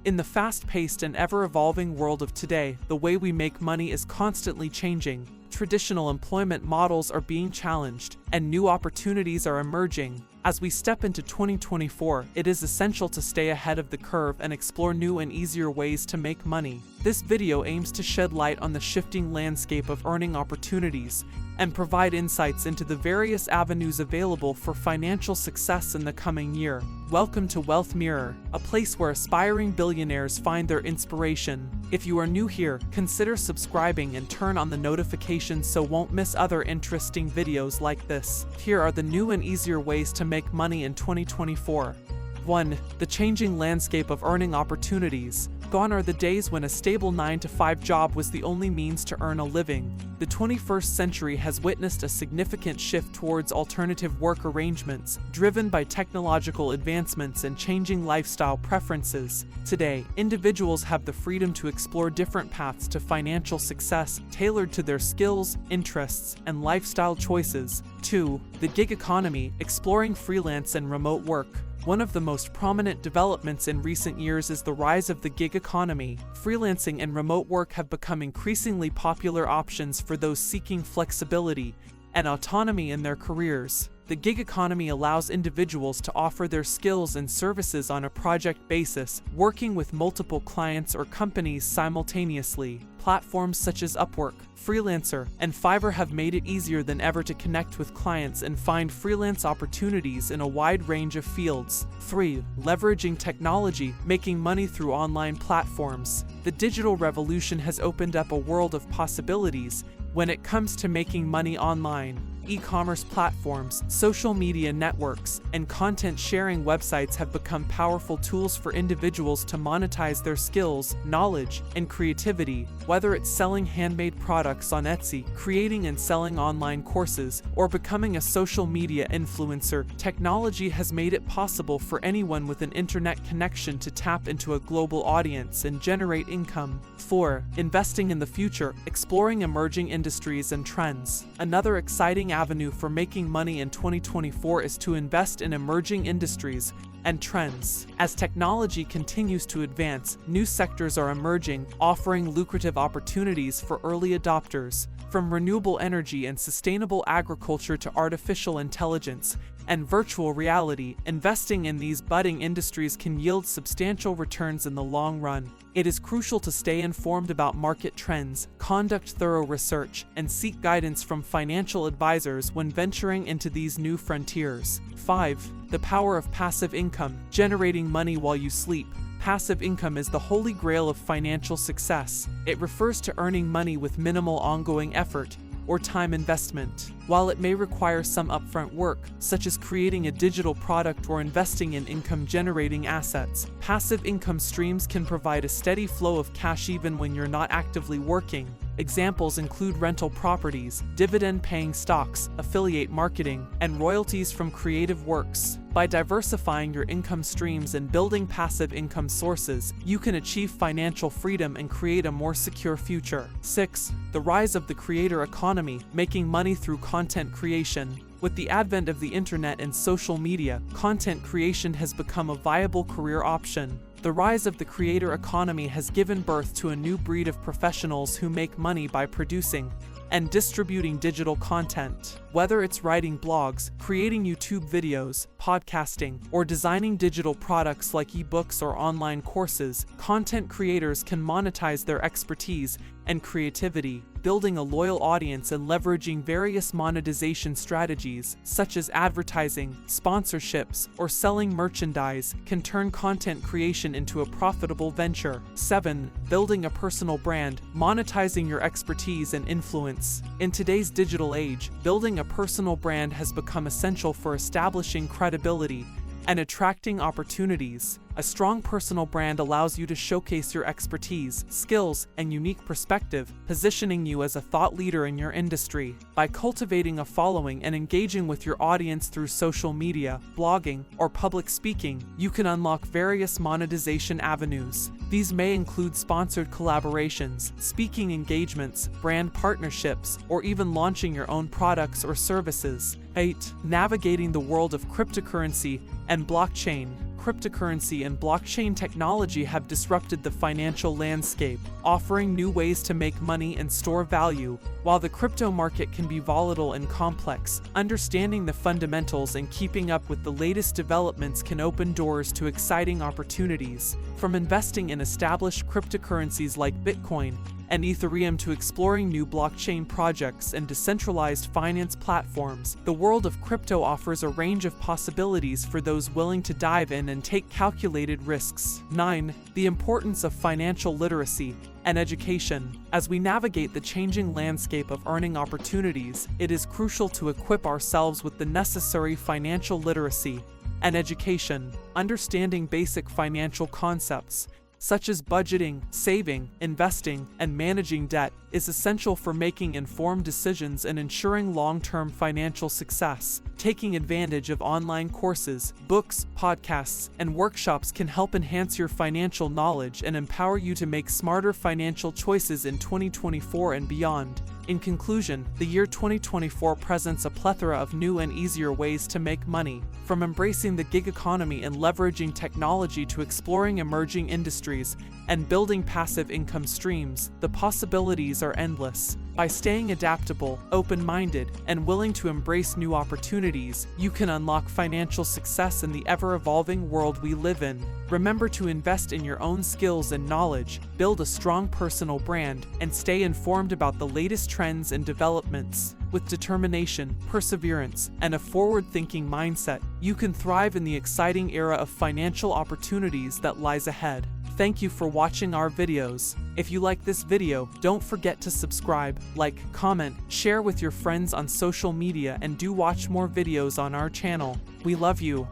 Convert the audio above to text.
In the fast-paced and ever-evolving world of today, the way we make money is constantly changing. Traditional employment models are being challenged, and new opportunities are emerging. As we step into 2024, it is essential to stay ahead of the curve and explore new and easier ways to make money. This video aims to shed light on the shifting landscape of earning opportunities and provide insights into the various avenues available for financial success in the coming year. Welcome to Wealth Mirror, a place where aspiring billionaires find their inspiration. If you are new here, consider subscribing and turn on the notifications so won't miss other interesting videos like this. Here are the new and easier ways to make money in 2024. 1. The changing landscape of earning opportunities. Gone are the days when a stable 9-to-5 job was the only means to earn a living. The 21st century has witnessed a significant shift towards alternative work arrangements, driven by technological advancements and changing lifestyle preferences. Today, individuals have the freedom to explore different paths to financial success, tailored to their skills, interests, and lifestyle choices. 2. The gig economy, exploring freelance and remote work. One of the most prominent developments in recent years is the rise of the gig economy. Freelancing and remote work have become increasingly popular options for those seeking flexibility and autonomy in their careers. The gig economy allows individuals to offer their skills and services on a project basis, working with multiple clients or companies simultaneously. Platforms such as Upwork, Freelancer, and Fiverr have made it easier than ever to connect with clients and find freelance opportunities in a wide range of fields. 3. Leveraging technology, making money through online platforms. The digital revolution has opened up a world of possibilities when it comes to making money online. E-commerce platforms, social media networks, and content-sharing websites have become powerful tools for individuals to monetize their skills, knowledge, and creativity. Whether it's selling handmade products on Etsy, creating and selling online courses, or becoming a social media influencer, technology has made it possible for anyone with an internet connection to tap into a global audience and generate income. 4. Investing in the future, exploring emerging industries and trends. Another exciting avenue for making money in 2024 is to invest in emerging industries and trends. As technology continues to advance, new sectors are emerging, offering lucrative opportunities for early adopters. From renewable energy and sustainable agriculture to artificial intelligence and virtual reality, investing in these budding industries can yield substantial returns in the long run. It is crucial to stay informed about market trends, conduct thorough research, and seek guidance from financial advisors when venturing into these new frontiers. 5. The power of passive income, generating money while you sleep. Passive income is the holy grail of financial success. It refers to earning money with minimal ongoing effort or time investment. While it may require some upfront work, such as creating a digital product or investing in income-generating assets, passive income streams can provide a steady flow of cash even when you're not actively working. Examples include rental properties, dividend-paying stocks, affiliate marketing, and royalties from creative works. By diversifying your income streams and building passive income sources, you can achieve financial freedom and create a more secure future. 6. The rise of the creator economy, making money through content creation. With the advent of the internet and social media, content creation has become a viable career option. The rise of the creator economy has given birth to a new breed of professionals who make money by producing and distributing digital content. Whether it's writing blogs, creating YouTube videos, podcasting, or designing digital products like ebooks or online courses, content creators can monetize their expertise and creativity, building a loyal audience and leveraging various monetization strategies, such as advertising, sponsorships, or selling merchandise, can turn content creation into a profitable venture. 7. Building a personal brand, monetizing your expertise and influence. In today's digital age, building a personal brand has become essential for establishing credibility and attracting opportunities. A strong personal brand allows you to showcase your expertise, skills, and unique perspective, positioning you as a thought leader in your industry. By cultivating a following and engaging with your audience through social media, blogging, or public speaking, you can unlock various monetization avenues. These may include sponsored collaborations, speaking engagements, brand partnerships, or even launching your own products or services. 8. Navigating the world of cryptocurrency and blockchain. cryptocurrency and blockchain technology have disrupted the financial landscape, offering new ways to make money and store value. While the crypto market can be volatile and complex, understanding the fundamentals and keeping up with the latest developments can open doors to exciting opportunities. From investing in established cryptocurrencies like Bitcoin and Ethereum to exploring new blockchain projects and decentralized finance platforms, the world of crypto offers a range of possibilities for those willing to dive in and take calculated risks. 9. The importance of financial literacy and education. As we navigate the changing landscape of earning opportunities, it is crucial to equip ourselves with the necessary financial literacy and education. Understanding basic financial concepts, such as budgeting, saving, investing, and managing debt, is essential for making informed decisions and ensuring long-term financial success. Taking advantage of online courses, books, podcasts, and workshops can help enhance your financial knowledge and empower you to make smarter financial choices in 2024 and beyond. In conclusion, the year 2024 presents a plethora of new and easier ways to make money. From embracing the gig economy and leveraging technology to exploring emerging industries and building passive income streams, the possibilities are endless. By staying adaptable, open-minded, and willing to embrace new opportunities, you can unlock financial success in the ever-evolving world we live in. Remember to invest in your own skills and knowledge, build a strong personal brand, and stay informed about the latest trends and developments. With determination, perseverance, and a forward-thinking mindset, you can thrive in the exciting era of financial opportunities that lies ahead. Thank you for watching our videos. If you like this video, don't forget to subscribe, like, comment, share with your friends on social media, and do watch more videos on our channel. We love you.